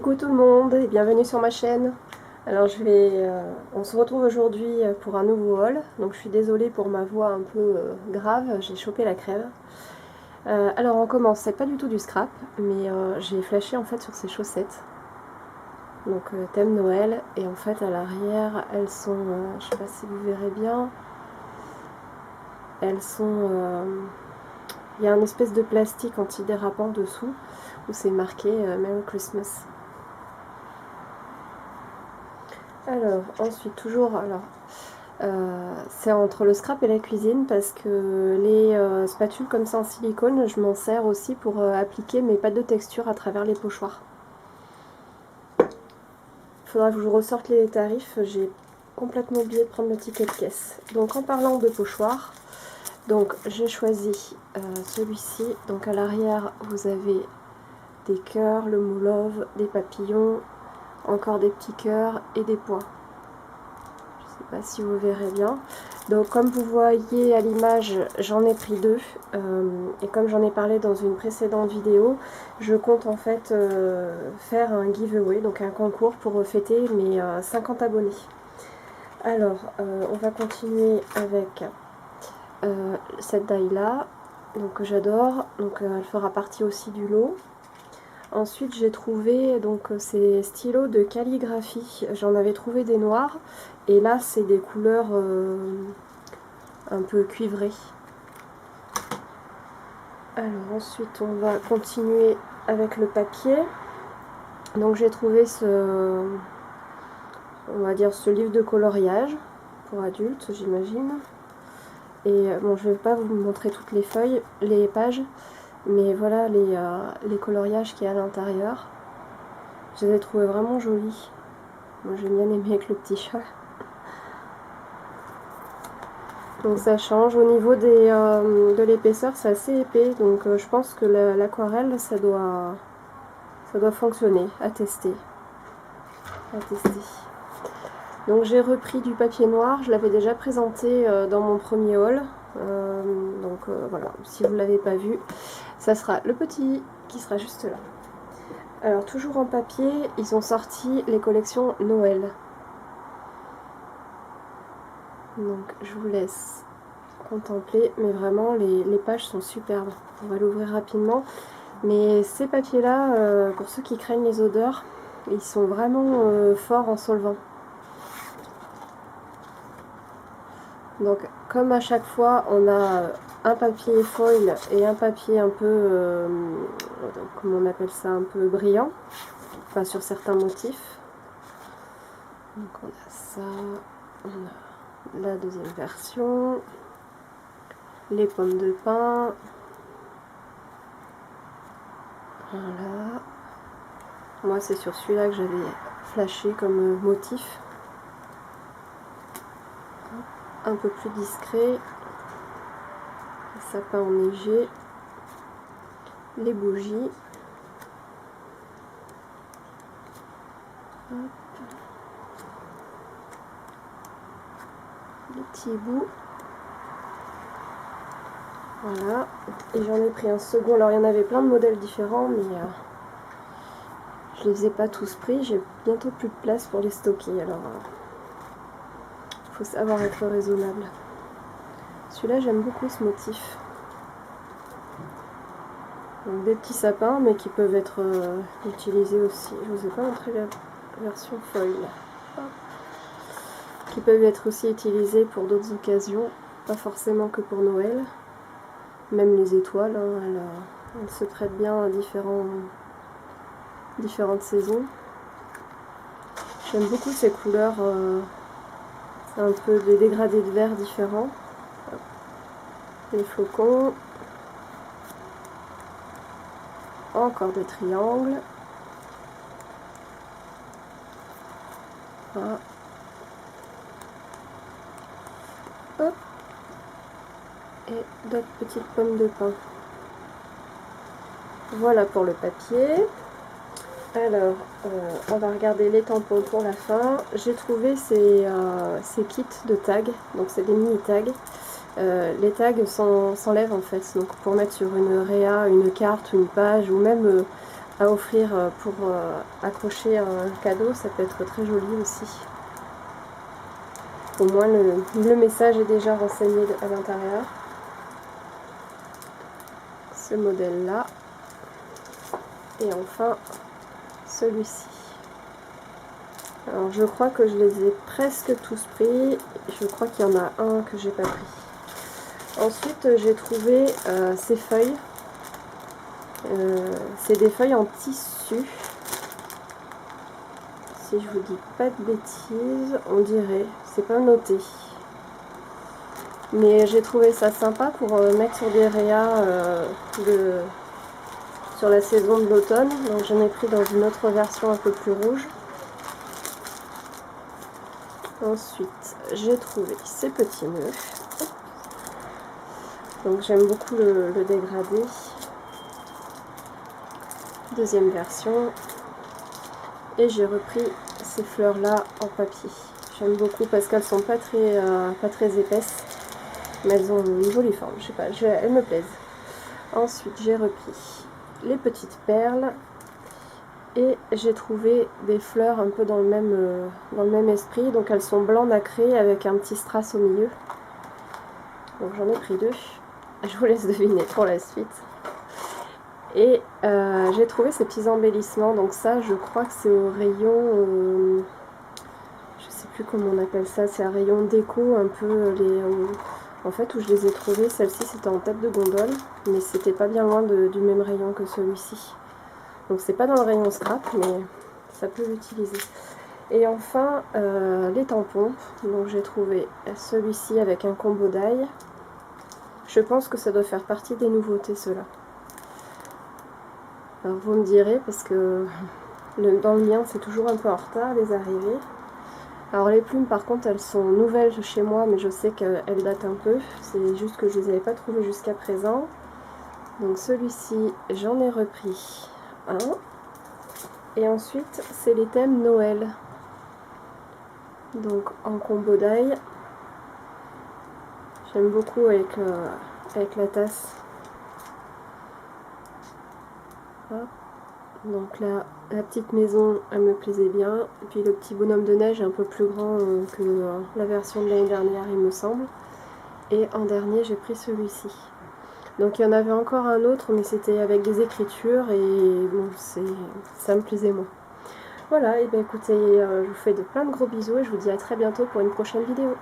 Coucou tout le monde et bienvenue sur ma chaîne. Alors on se retrouve aujourd'hui pour un nouveau haul. Donc je suis désolée pour ma voix un peu grave, j'ai chopé la crève. Alors on commence, c'est pas du tout du scrap, mais j'ai flashé en fait sur ces chaussettes. Donc thème Noël, et en fait à l'arrière elles sont, je sais pas si vous verrez bien, elles sont, il y a une espèce de plastique antidérapant dessous où c'est marqué Merry Christmas. Alors, ensuite, c'est entre le scrap et la cuisine parce que les spatules comme ça en silicone, je m'en sers aussi pour appliquer mes pâtes de texture à travers les pochoirs. Il faudra que je vous ressorte les tarifs, j'ai complètement oublié de prendre le ticket de caisse. Donc en parlant de pochoirs, donc j'ai choisi celui-ci. Donc à l'arrière, vous avez des cœurs, le mot love, des papillons, encore des petits cœurs et des points. Je sais pas si vous verrez bien. Donc comme vous voyez à l'image, j'en ai pris deux. Et comme j'en ai parlé dans une précédente vidéo, je compte en fait faire un giveaway, donc un concours pour fêter mes 50 abonnés. Alors, on va continuer avec cette die-là, donc que j'adore. Donc elle fera partie aussi du lot. Ensuite j'ai trouvé donc ces stylos de calligraphie, j'en avais trouvé des noirs et là c'est des couleurs un peu cuivrées. Alors ensuite on va continuer avec le papier. Donc j'ai trouvé on va dire ce livre de coloriage pour adultes, j'imagine. Et bon, je vais pas vous montrer toutes les feuilles, les pages, mais voilà les coloriages qu'il y a à l'intérieur. Je les ai trouvés vraiment jolis. Moi j'ai bien aimé avec le petit chat. Donc ça change. Au niveau de l'épaisseur, c'est assez épais. Donc je pense que l'aquarelle, ça doit fonctionner. À tester. Donc j'ai repris du papier noir. Je l'avais déjà présenté dans mon premier haul. Voilà, si vous ne l'avez pas vu, ça sera le petit qui sera juste là. Alors toujours en papier, ils ont sorti les collections Noël. Donc je vous laisse contempler, mais vraiment les pages sont superbes. On va l'ouvrir rapidement. Mais ces papiers là, pour ceux qui craignent les odeurs, ils sont vraiment forts en solvant. Donc comme à chaque fois on a un papier foil et un papier un peu, comment on appelle ça, un peu brillant, enfin sur certains motifs. Donc on a ça, on a la deuxième version, les pommes de pin, voilà. Moi c'est sur celui-là que j'avais flashé comme motif. Un peu plus discret, les sapins enneigés, les bougies. Hop. Les petits bouts. Voilà. Et j'en ai pris un second. Alors il y en avait plein de modèles différents, mais je les ai pas tous pris. J'ai bientôt plus de place pour les stocker. Alors faut savoir être raisonnable. Celui-là j'aime beaucoup ce motif. Donc des petits sapins, mais qui peuvent être utilisés aussi. Je vous ai pas montré la version foil. Hop. Qui peuvent être aussi utilisés pour d'autres occasions, pas forcément que pour Noël. Même les étoiles, hein, elles se prêtent bien à différentes saisons. J'aime beaucoup ces couleurs, c'est un peu des dégradés de vert différents. Les flocons. Encore des triangles. Voilà. Hop. Et d'autres petites pommes de pin. Voilà pour le papier. Alors, on va regarder les tampons pour la fin. J'ai trouvé ces kits de tags, donc c'est des mini tags. Les tags s'enlèvent en fait, donc pour mettre sur une réa, une carte, une page, ou même à offrir pour accrocher un cadeau, ça peut être très joli aussi. Au moins le message est déjà renseigné à l'intérieur. Ce modèle là. Et enfin celui-ci. Alors je crois que je les ai presque tous pris. Je crois qu'il y en a un que j'ai pas pris. Ensuite j'ai trouvé ces feuilles. C'est des feuilles en tissu. Si je vous dis pas de bêtises, on dirait, c'est pas noté. Mais j'ai trouvé ça sympa pour mettre sur des rayas sur la saison de l'automne. Donc j'en ai pris dans une autre version un peu plus rouge. Ensuite, j'ai trouvé ces petits nœuds. Donc j'aime beaucoup le dégradé. Deuxième version. Et j'ai repris ces fleurs là en papier. J'aime beaucoup parce qu'elles sont pas très épaisses, mais elles ont une jolie forme. Je sais pas, elles me plaisent. Ensuite j'ai repris les petites perles et j'ai trouvé des fleurs un peu dans le même esprit. Donc elles sont blanc nacré avec un petit strass au milieu. Donc j'en ai pris 2. Je vous laisse deviner pour la suite. Et j'ai trouvé ces petits embellissements, donc ça je crois que c'est au rayon, je sais plus comment on appelle ça, c'est un rayon déco un peu, en fait où je les ai trouvées, celle-ci c'était en tête de gondole, mais c'était pas bien loin du même rayon que celui-ci. Donc c'est pas dans le rayon scrap, mais ça peut l'utiliser. Et enfin les tampons, donc j'ai trouvé celui-ci avec un combo d'ail. Je pense que ça doit faire partie des nouveautés ceux-là. Alors vous me direz, parce que dans le mien c'est toujours un peu en retard les arrivées. Alors les plumes par contre elles sont nouvelles chez moi, mais je sais qu'elles datent un peu. C'est juste que je ne les avais pas trouvées jusqu'à présent. Donc celui-ci j'en ai repris un. Et ensuite c'est les thèmes Noël. Donc en combo d'ail. J'aime beaucoup avec la tasse. Hop. Donc là, la petite maison, elle me plaisait bien. Et puis le petit bonhomme de neige est un peu plus grand que la version de l'année dernière, il me semble. Et en dernier, j'ai pris celui-ci. Donc il y en avait encore un autre, mais c'était avec des écritures et bon, ça me plaisait moins. Voilà, et bien écoutez, je vous fais plein de gros bisous et je vous dis à très bientôt pour une prochaine vidéo.